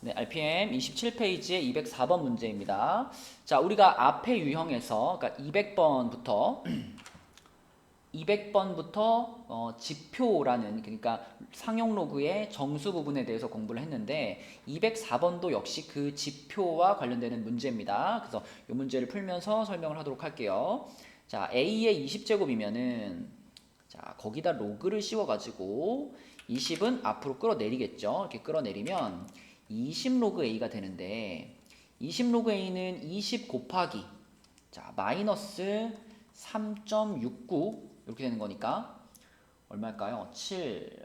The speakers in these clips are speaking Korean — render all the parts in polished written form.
네, RPM 27페이지의 204번 문제입니다. 자, 우리가 앞에 유형에서, 그러니까 200번부터 지표라는, 그러니까 상용 로그의 정수 부분에 대해서 공부를 했는데 204번도 역시 그 지표와 관련되는 문제입니다. 그래서 이 문제를 풀면서 설명을 하도록 할게요. 자, A의 20제곱이면은 자, 거기다 로그를 씌워가지고 20은 앞으로 끌어내리겠죠. 이렇게 끌어내리면 20 로그 A가 되는데 20 로그 A는 20 곱하기 자 마이너스 3.69 이렇게 되는 거니까 얼마일까요? 7,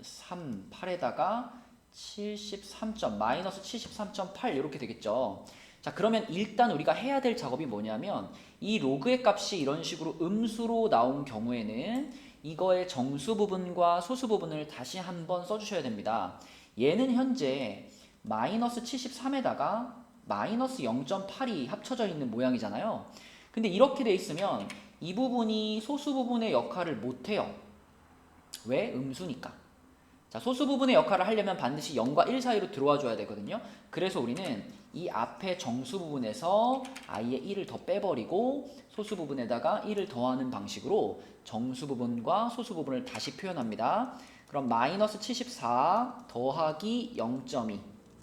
3, 8에다가 73. 마이너스 73.8 이렇게 되겠죠. 자, 그러면 일단 우리가 해야 될 작업이 뭐냐면 이 로그의 값이 이런 식으로 음수로 나온 경우에는 이거의 정수 부분과 소수 부분을 다시 한번 써주셔야 됩니다. 얘는 현재 마이너스 73에다가 마이너스 0.8이 합쳐져 있는 모양이잖아요. 근데 이렇게 돼 있으면 이 부분이 소수 부분의 역할을 못해요. 왜? 음수니까. 자, 소수 부분의 역할을 하려면 반드시 0과 1 사이로 들어와 줘야 되거든요. 그래서 우리는 이 앞에 정수 부분에서 아예 1을 더 빼버리고 소수 부분에다가 1을 더하는 방식으로 정수 부분과 소수 부분을 다시 표현합니다. 그럼 마이너스 74 더하기 0.2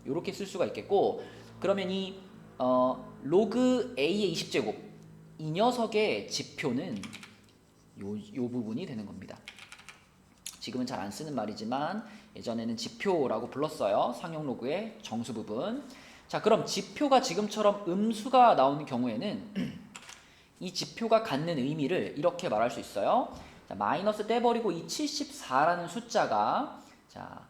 이렇게 쓸 수가 있겠고, 그러면 이 로그 A의 20제곱 이 녀석의 지표는 요 부분이 되는 겁니다. 지금은 잘 안 쓰는 말이지만 예전에는 지표라고 불렀어요. 상용 로그의 정수 부분. 자, 그럼 지표가 지금처럼 음수가 나오는 경우에는 이 지표가 갖는 의미를 이렇게 말할 수 있어요. 자, 마이너스 떼버리고 이 74라는 숫자가 자,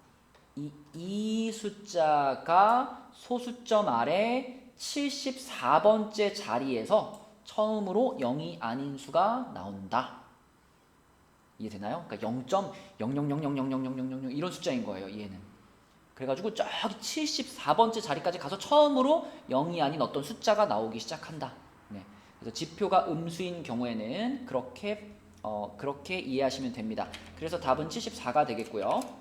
이 숫자가 소수점 아래 74번째 자리에서 처음으로 0이 아닌 수가 나온다. 이해되나요? 그러니까 0.0000000000 이런 숫자인 거예요, 얘는. 그래가지고 저기 74번째 자리까지 가서 처음으로 0이 아닌 어떤 숫자가 나오기 시작한다. 네. 그래서 지표가 음수인 경우에는 그렇게 이해하시면 됩니다. 그래서 답은 74가 되겠고요.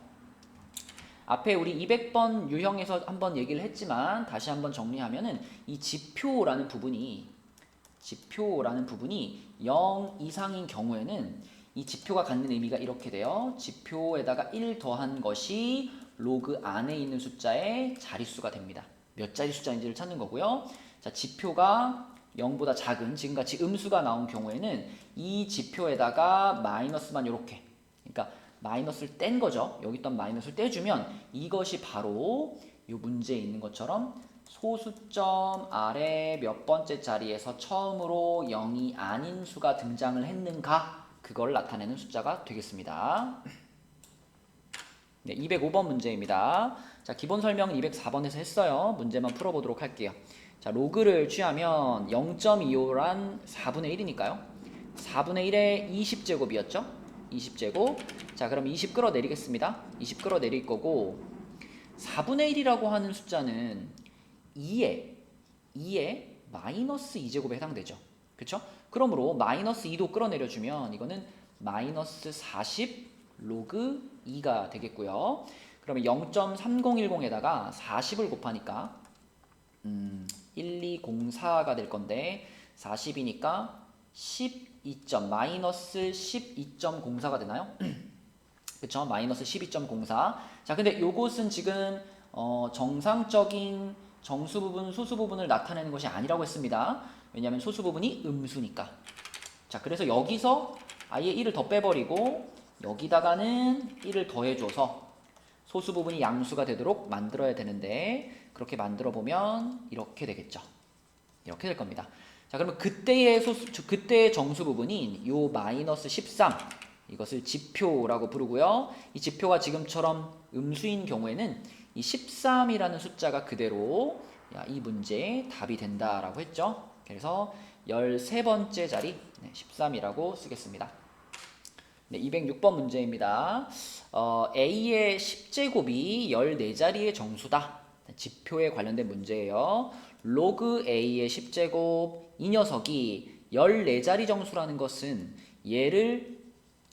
앞에 우리 200번 유형에서 한번 얘기를 했지만 다시 한번 정리하면은 이 지표라는 부분이 0 이상인 경우에는 이 지표가 갖는 의미가 이렇게 돼요. 지표에다가 1 더한 것이 로그 안에 있는 숫자의 자릿수가 됩니다. 몇 자리 숫자인지를 찾는 거고요. 자, 지표가 0보다 작은 지금같이 음수가 나온 경우에는 이 지표에다가 마이너스만 이렇게, 그러니까 마이너스를 뗀 거죠. 여기 있던 마이너스를 떼주면 이것이 바로 이 문제에 있는 것처럼 소수점 아래 몇 번째 자리에서 처음으로 0이 아닌 수가 등장을 했는가, 그걸 나타내는 숫자가 되겠습니다. 네, 205번 문제입니다. 자, 기본 설명은 204번에서 했어요. 문제만 풀어보도록 할게요. 자, 로그를 취하면 0.25란 4분의 1이니까요. 4분의 1의 20제곱이었죠? 20제곱. 자, 그럼 20 끌어내리겠습니다. 20 끌어내릴 거고, 4분의 1이라고 하는 숫자는 2에 마이너스 2제곱에 해당되죠. 그쵸? 그러므로 마이너스 2도 끌어내려주면 이거는 마이너스 40 로그 2가 되겠고요. 그러면 0.3010에다가 40을 곱하니까 1204가 될 건데 40이니까 12점 마이너스 12.04가 되나요? 그쵸? 마이너스 12.04. 자, 근데 요것은 지금 정상적인 정수 부분, 소수 부분을 나타내는 것이 아니라고 했습니다. 왜냐하면 소수 부분이 음수니까. 자, 그래서 여기서 아예 1을 더 빼버리고 여기다가는 1을 더해줘서 소수 부분이 양수가 되도록 만들어야 되는데, 그렇게 만들어 보면 이렇게 되겠죠. 이렇게 될 겁니다. 자, 그러면 그때의 정수 부분인 요 마이너스 13, 이것을 지표라고 부르고요. 이 지표가 지금처럼 음수인 경우에는 이 13이라는 숫자가 그대로 이 문제의 답이 된다라고 했죠. 그래서 13번째 자리 13이라고 쓰겠습니다. 네, 206번 문제입니다. A의 10제곱이 14자리의 정수다. 지표에 관련된 문제예요. 로그 A의 10제곱 이 녀석이 14자리 정수라는 것은 얘를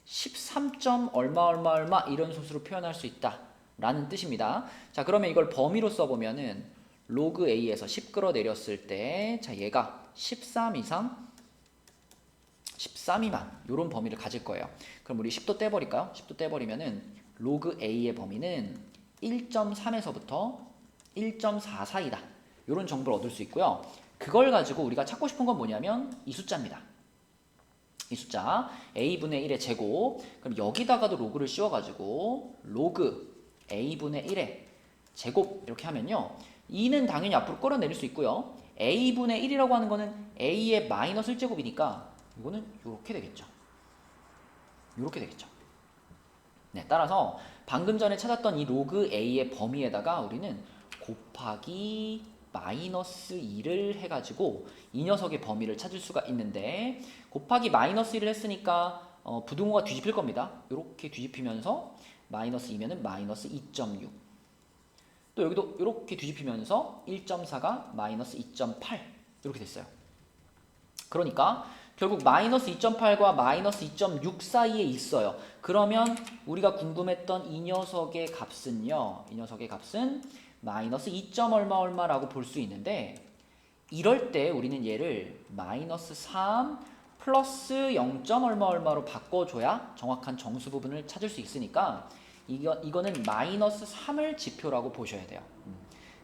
13점 얼마 이런 수수로 표현할 수 있다 라는 뜻입니다. 자, 그러면 이걸 범위로 써보면은 로그 A에서 10 끌어내렸을 때, 자, 얘가 13 이상 13 미만 이런 범위를 가질 거예요. 그럼 우리 10도 떼버릴까요? 10도 떼버리면은 로그 A의 범위는 1.3에서부터 1.4 사이다. 이런 정보를 얻을 수 있고요. 그걸 가지고 우리가 찾고 싶은 건 뭐냐면 이 숫자입니다. 이 숫자 a분의 1의 제곱. 그럼 여기다가도 로그를 씌워가지고 로그 a분의 1의 제곱 이렇게 하면요. 2는 당연히 앞으로 끌어내릴 수 있고요. a분의 1이라고 하는 거는 a의 마이너스 1제곱이니까 이거는 이렇게 되겠죠. 이렇게 되겠죠. 네, 따라서 방금 전에 찾았던 이 로그 a의 범위에다가 우리는 곱하기 마이너스 2를 해가지고 이 녀석의 범위를 찾을 수가 있는데, 곱하기 마이너스 1을 했으니까 부등호가 뒤집힐 겁니다. 이렇게 뒤집히면서 마이너스 2면은 마이너스 2.6. 또 여기도 이렇게 뒤집히면서 1.4가 마이너스 2.8 이렇게 됐어요. 그러니까 결국 마이너스 2.8과 마이너스 2.6 사이에 있어요. 그러면 우리가 궁금했던 이 녀석의 값은요. 이 녀석의 값은 마이너스 2. 얼마 얼마라고 볼 수 있는데, 이럴 때 우리는 얘를 마이너스 3 플러스 0. 얼마 얼마로 바꿔줘야 정확한 정수 부분을 찾을 수 있으니까 이거는 마이너스 3을 지표라고 보셔야 돼요.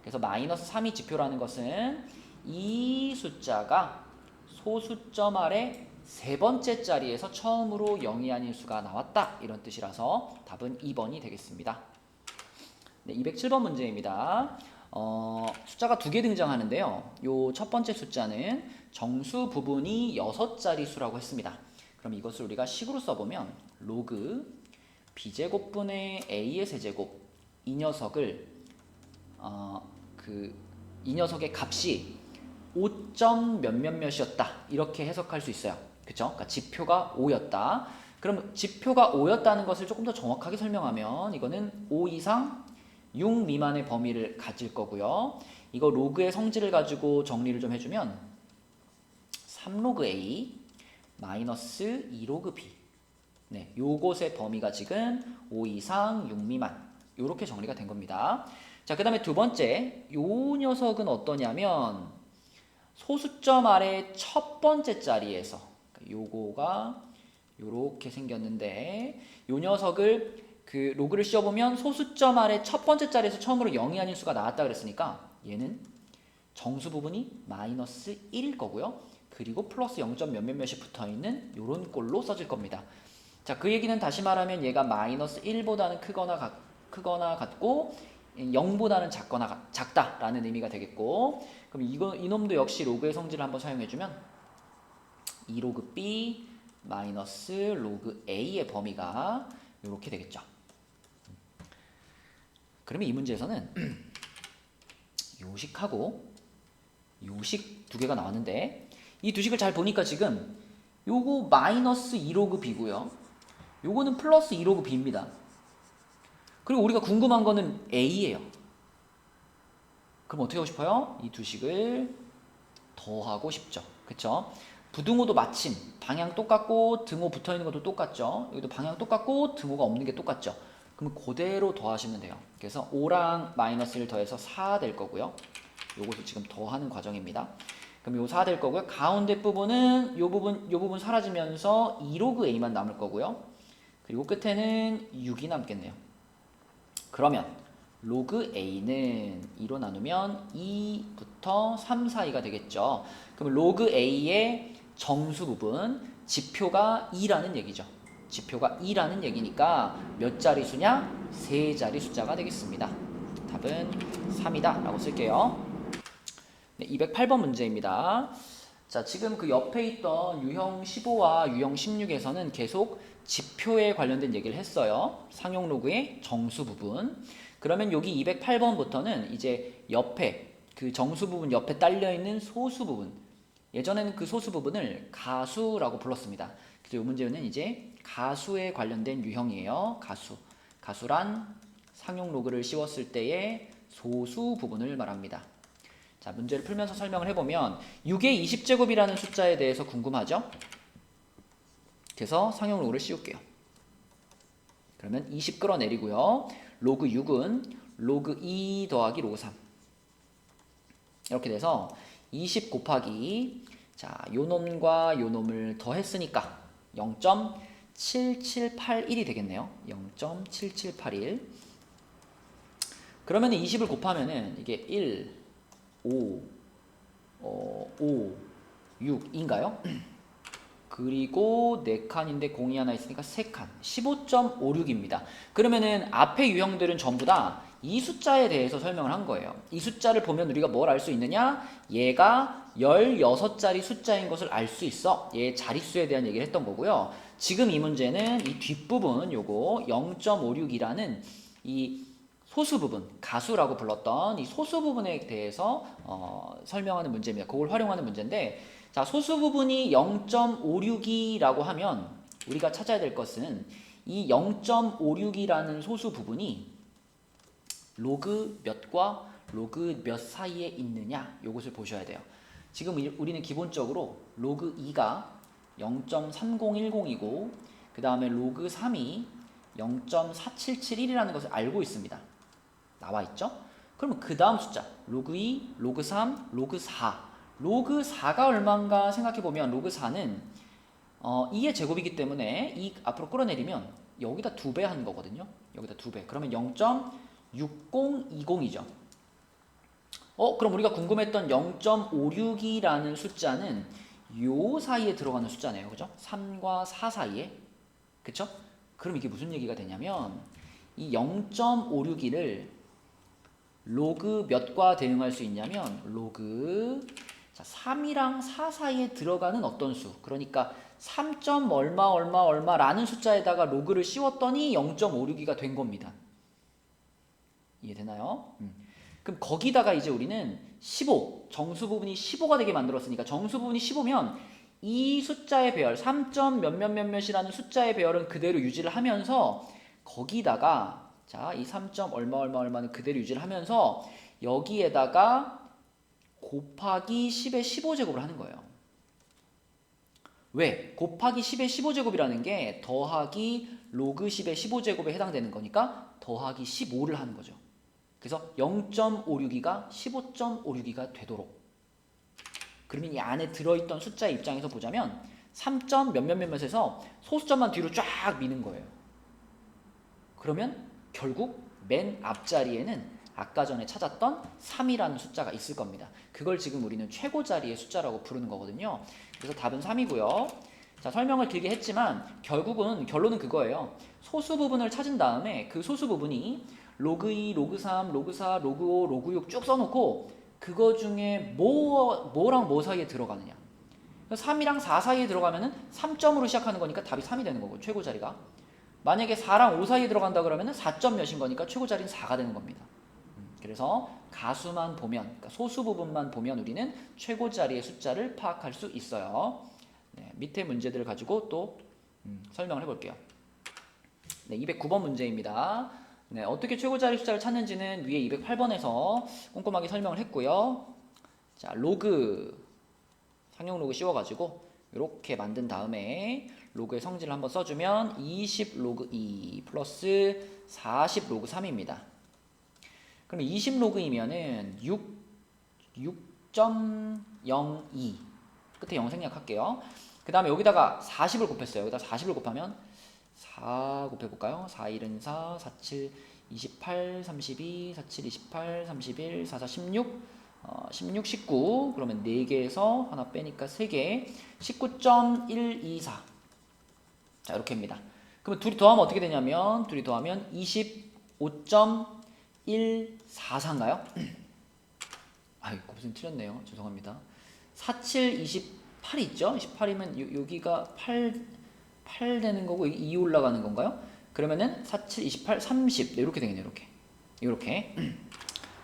그래서 마이너스 3이 지표라는 것은 이 숫자가 소수점 아래 세 번째 자리에서 처음으로 0이 아닌 수가 나왔다, 이런 뜻이라서 답은 2번이 되겠습니다. 네, 207번 문제입니다. 숫자가 두 개 등장하는데요. 요 첫 번째 숫자는 정수 부분이 6자리 수라고 했습니다. 그럼 이것을 우리가 식으로 써보면 로그 b제곱분의 a의 세제곱, 이 녀석을 이 녀석의 값이 5점 몇몇몇이었다, 이렇게 해석할 수 있어요. 그쵸? 그러니까 지표가 5였다. 그럼 지표가 5였다는 것을 조금 더 정확하게 설명하면 이거는 5 이상 6 미만의 범위를 가질 거고요. 이거 로그의 성질을 가지고 정리를 좀 해주면 3로그 A 마이너스 2로그 B. 네, 요것의 범위가 지금 5 이상 6 미만, 요렇게 정리가 된 겁니다. 자, 그 다음에 두 번째, 요 녀석은 어떠냐면 소수점 아래 첫 번째 자리에서, 요거가 요렇게 생겼는데, 요 녀석을 그 로그를 씌워보면 소수점 아래 첫 번째 자리에서 처음으로 0이 아닌 수가 나왔다 그랬으니까 얘는 정수 부분이 마이너스 1일 거고요. 그리고 플러스 0. 몇몇몇이 붙어있는 요런 꼴로 써질 겁니다. 자, 그 얘기는 다시 말하면 얘가 마이너스 1보다는 크거나 같고 0보다는 작다라는 의미가 되겠고, 그럼 이놈도 역시 로그의 성질을 한번 사용해주면 2로그 B 마이너스 로그 A의 범위가 이렇게 되겠죠. 그러면 이 문제에서는 요식하고 요식 두 개가 나왔는데, 이 두 식을 잘 보니까 지금 요거 마이너스 2로그 B고요. 요거는 플러스 2로그 B입니다. 그리고 우리가 궁금한 거는 A예요. 그럼 어떻게 하고 싶어요? 이 두 식을 더하고 싶죠. 그쵸? 부등호도 마침 방향 똑같고 등호 붙어있는 것도 똑같죠. 여기도 방향 똑같고 등호가 없는 게 똑같죠. 그럼 그대로 더하시면 돼요. 그래서 5랑 마이너스를 더해서 4 될 거고요. 요것을 지금 더하는 과정입니다. 그럼 요 4 될 거고요. 가운데 부분은 요 부분 사라지면서 2로그 A만 남을 거고요. 그리고 끝에는 6이 남겠네요. 그러면 로그 A는 2로 나누면 2부터 3 사이가 되겠죠. 그럼 로그 A의 정수 부분, 지표가 2라는 얘기죠. 지표가 2라는 얘기니까 몇 자리 수냐? 세 자리 숫자가 되겠습니다. 답은 3이다 라고 쓸게요. 네, 208번 문제입니다. 자, 지금 그 옆에 있던 유형 15와 유형 16에서는 계속 지표에 관련된 얘기를 했어요. 상용 로그의 정수 부분. 그러면 여기 208번부터는 이제 옆에 그 정수 부분 옆에 딸려 있는 소수 부분, 예전에는 그 소수 부분을 가수라고 불렀습니다. 그래서 이 문제는 이제 가수에 관련된 유형이에요. 가수란 상용 로그를 씌웠을 때의 소수 부분을 말합니다. 자, 문제를 풀면서 설명을 해보면 6의 20제곱이라는 숫자에 대해서 궁금하죠? 그래서 상용 로그를 씌울게요. 그러면 20 끌어내리고요. 로그 6은 로그 2 더하기 로그 3 이렇게 돼서 20 곱하기 자, 요 놈과 요 놈을 더했으니까 0.7781이 되겠네요. 0.7781. 그러면 20을 곱하면은 이게 1, 5, 5, 6인가요? 그리고 4칸인데 공이 하나 있으니까 3칸. 15.56입니다. 그러면은 앞에 유형들은 전부 다 이 숫자에 대해서 설명을 한 거예요. 이 숫자를 보면 우리가 뭘 알 수 있느냐? 얘가 16자리 숫자인 것을 알 수 있어. 얘 자릿수에 대한 얘기를 했던 거고요. 지금 이 문제는 이 뒷부분 요거 0.56이라는 이 소수 부분, 가수라고 불렀던 이 소수 부분에 대해서 설명하는 문제입니다. 그걸 활용하는 문제인데 자, 소수 부분이 0.56이라고 하면 우리가 찾아야 될 것은 이 0.56이라는 소수 부분이 로그 몇과 로그 몇 사이에 있느냐 이것을 보셔야 돼요. 지금 우리는 기본적으로 로그 2가 0.3010이고 그 다음에 로그 3이 0.4771이라는 것을 알고 있습니다. 나와 있죠? 그러면 그 다음 숫자 로그 2, 로그 3, 로그 4 로그 4가 얼마인가 생각해보면 로그 4는 2의 제곱이기 때문에 2 앞으로 끌어내리면 여기다 2배 하는 거거든요. 여기다 2배. 그러면 0.6020이죠. 그럼 우리가 궁금했던 0.56이라는 숫자는 요 사이에 들어가는 숫자네요. 그죠? 3과 4 사이에. 그쵸? 그럼 이게 무슨 얘기가 되냐면 이 0.56을 로그 몇과 대응할 수 있냐면 로그 자, 3이랑 4 사이에 들어가는 어떤 수 그러니까 3. 얼마 얼마 얼마라는 숫자에다가 로그를 씌웠더니 0.56이가 된 겁니다. 이해되나요? 그럼 거기다가 이제 우리는 15 정수 부분이 15가 되게 만들었으니까 정수 부분이 15면 이 숫자의 배열 3. 몇몇몇몇이라는 숫자의 배열은 그대로 유지를 하면서 거기다가 자, 이 3. 얼마 얼마 얼마는 그대로 유지를 하면서 여기에다가 곱하기 10의 15제곱을 하는 거예요. 왜? 곱하기 10의 15제곱이라는 게 더하기 로그 10의 15제곱에 해당되는 거니까 더하기 15를 하는 거죠. 그래서 0.56이가 15.56이가 되도록 그러면 이 안에 들어있던 숫자의 입장에서 보자면 3. 몇몇몇에서 소수점만 뒤로 쫙 미는 거예요. 그러면 결국 맨 앞자리에는 아까 전에 찾았던 3이라는 숫자가 있을 겁니다. 그걸 지금 우리는 최고 자리의 숫자라고 부르는 거거든요. 그래서 답은 3이고요. 자, 설명을 길게 했지만 결론은 그거예요. 소수 부분을 찾은 다음에 그 소수 부분이 로그 2, 로그 3, 로그 4, 로그 5, 로그 6 쭉 써놓고 그거 중에 뭐랑 뭐 사이에 들어가느냐. 3이랑 4 사이에 들어가면은 3점으로 시작하는 거니까 답이 3이 되는 거고 최고 자리가. 만약에 4랑 5 사이에 들어간다 그러면은 4점 몇인 거니까 최고 자리는 4가 되는 겁니다. 그래서 가수만 보면, 그러니까 소수 부분만 보면 우리는 최고 자리의 숫자를 파악할 수 있어요. 네, 밑에 문제들을 가지고 또 설명을 해볼게요. 네, 209번 문제입니다. 네, 어떻게 최고 자리 숫자를 찾는지는 위에 208번에서 꼼꼼하게 설명을 했고요. 자, 로그 상용 로그 씌워가지고 이렇게 만든 다음에 로그의 성질을 한번 써주면 20 로그 2 플러스 40 로그 3입니다. 그럼 20 로그이면은 6.02 끝에 0 생략할게요. 그 다음에 여기다가 40을 곱했어요. 여기다 40을 곱하면 4 곱해볼까요? 4, 1은 4, 4, 7, 28, 32, 4, 7, 28, 31, 4, 4, 16, 16, 19. 그러면 4개에서 하나 빼니까 3개. 19.124. 자, 이렇게입니다. 그러면 둘이 더하면 어떻게 되냐면, 둘이 더하면 25.144인가요? 아이고, 무슨 틀렸네요. 죄송합니다. 4, 7, 28 있죠? 28이면 여기가 8 되는 거고 2 올라가는 건가요? 그러면은 4, 7, 28, 30 이렇게 되겠네요. 이렇게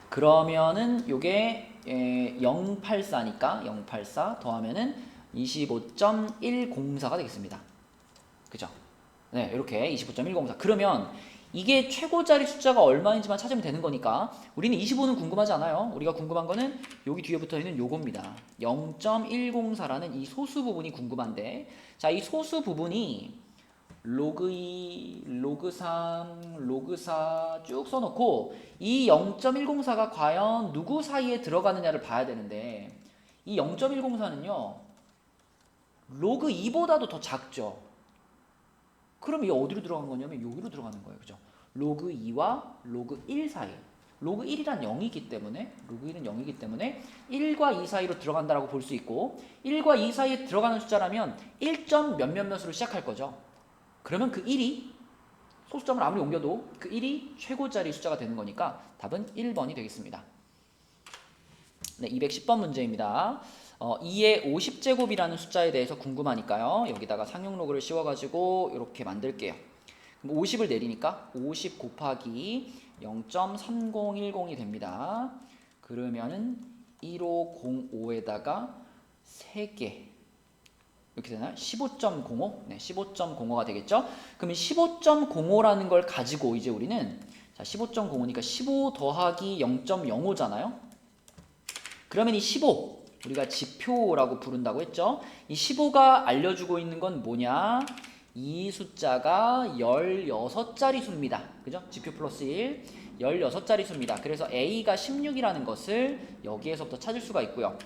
그러면은 요게 084니까 084 더하면은 25.104가 되겠습니다. 그죠? 네, 이렇게 25.104. 그러면 이게 최고 자리 숫자가 얼마인지만 찾으면 되는 거니까 우리는 25는 궁금하지 않아요. 우리가 궁금한 거는 여기 뒤에 붙어 있는 요겁니다. 0.104라는 이 소수 부분이 궁금한데, 자, 이 소수 부분이 로그 2, 로그 3, 로그 4 쭉 써놓고 이 0.104가 과연 누구 사이에 들어가느냐를 봐야 되는데 이 0.104는요 로그 2보다도 더 작죠. 그럼 이게 어디로 들어간 거냐면 여기로 들어가는 거예요. 그죠? 로그 2와 로그 1 사이. 로그 1이란 0이기 때문에 로그 1은 0이기 때문에 1과 2 사이로 들어간다라고 볼 수 있고 1과 2 사이에 들어가는 숫자라면 1점 몇몇몇으로 시작할 거죠. 그러면 그 1이 소수점을 아무리 옮겨도 그 1이 최고짜리 숫자가 되는 거니까 답은 1번이 되겠습니다. 네, 210번 문제입니다. 2의 50제곱이라는 숫자에 대해서 궁금하니까요. 여기다가 상용 로그를 씌워가지고 이렇게 만들게요. 그럼 50을 내리니까 50 곱하기 0.3010이 됩니다. 그러면은 1505에다가 3개 이렇게 되나요? 15.05? 네, 15.05가 되겠죠? 그러면 15.05라는 걸 가지고 이제 우리는 자, 15.05니까 15 더하기 0.05잖아요? 그러면 이 15 우리가 지표라고 부른다고 했죠? 이 15가 알려주고 있는 건 뭐냐? 이 숫자가 16자리 수입니다. 그죠? 지표 플러스 1 16자리 수입니다. 그래서 A가 16이라는 것을 여기에서부터 찾을 수가 있고요.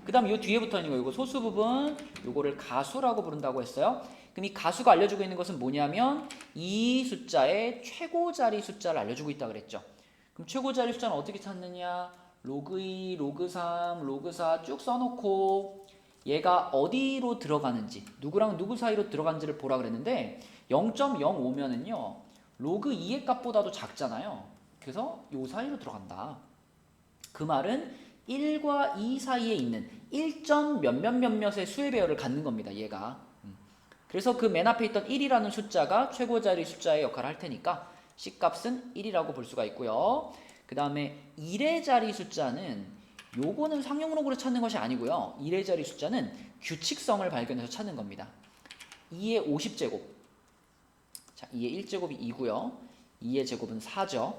그 다음 이 뒤에 붙어 있는 거 이거 소수 부분 요거를 가수라고 부른다고 했어요. 그럼 이 가수가 알려주고 있는 것은 뭐냐면 이 숫자의 최고자리 숫자를 알려주고 있다 그랬죠. 그럼 최고자리 숫자는 어떻게 찾느냐? 로그 2, 로그 3, 로그 4 쭉 써놓고 얘가 어디로 들어가는지 누구랑 누구 사이로 들어간지를 보라 그랬는데 0.05면은요 로그 2의 값보다도 작잖아요. 그래서 요 사이로 들어간다. 그 말은 1과 2 사이에 있는 1점 몇몇몇몇의 수의 배열을 갖는 겁니다. 얘가. 그래서 그 맨 앞에 있던 1이라는 숫자가 최고자리 숫자의 역할을 할 테니까 C값은 1이라고 볼 수가 있고요. 그 다음에 1의 자리 숫자는 요거는 상용 로그로 찾는 것이 아니고요. 1의 자리 숫자는 규칙성을 발견해서 찾는 겁니다. 2의 50제곱. 자, 2의 1제곱이 2고요. 2의 제곱은 4죠.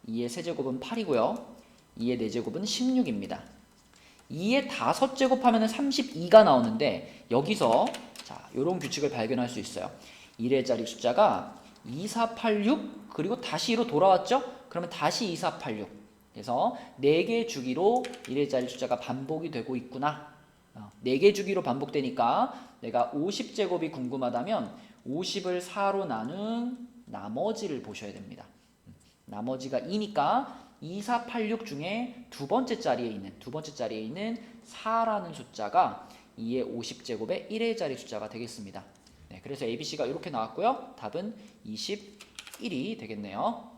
2의 세제곱은 8이고요. 2의 4제곱은 16입니다. 2의 5제곱 하면 32가 나오는데 여기서 자, 요런 규칙을 발견할 수 있어요. 1의 자리 숫자가 2, 4, 8, 6 그리고 다시 2로 돌아왔죠? 그러면 다시 2, 4, 8, 6 그래서 4개 주기로 1의 자리 숫자가 반복이 되고 있구나. 4개 주기로 반복되니까 내가 50제곱이 궁금하다면 50을 4로 나눈 나머지를 보셔야 됩니다. 나머지가 2니까 2, 4, 8, 6 중에 두 번째 자리에 있는 4라는 숫자가 2의 50제곱의 1의 자리 숫자가 되겠습니다. 네, 그래서 ABC가 이렇게 나왔고요. 답은 21이 되겠네요.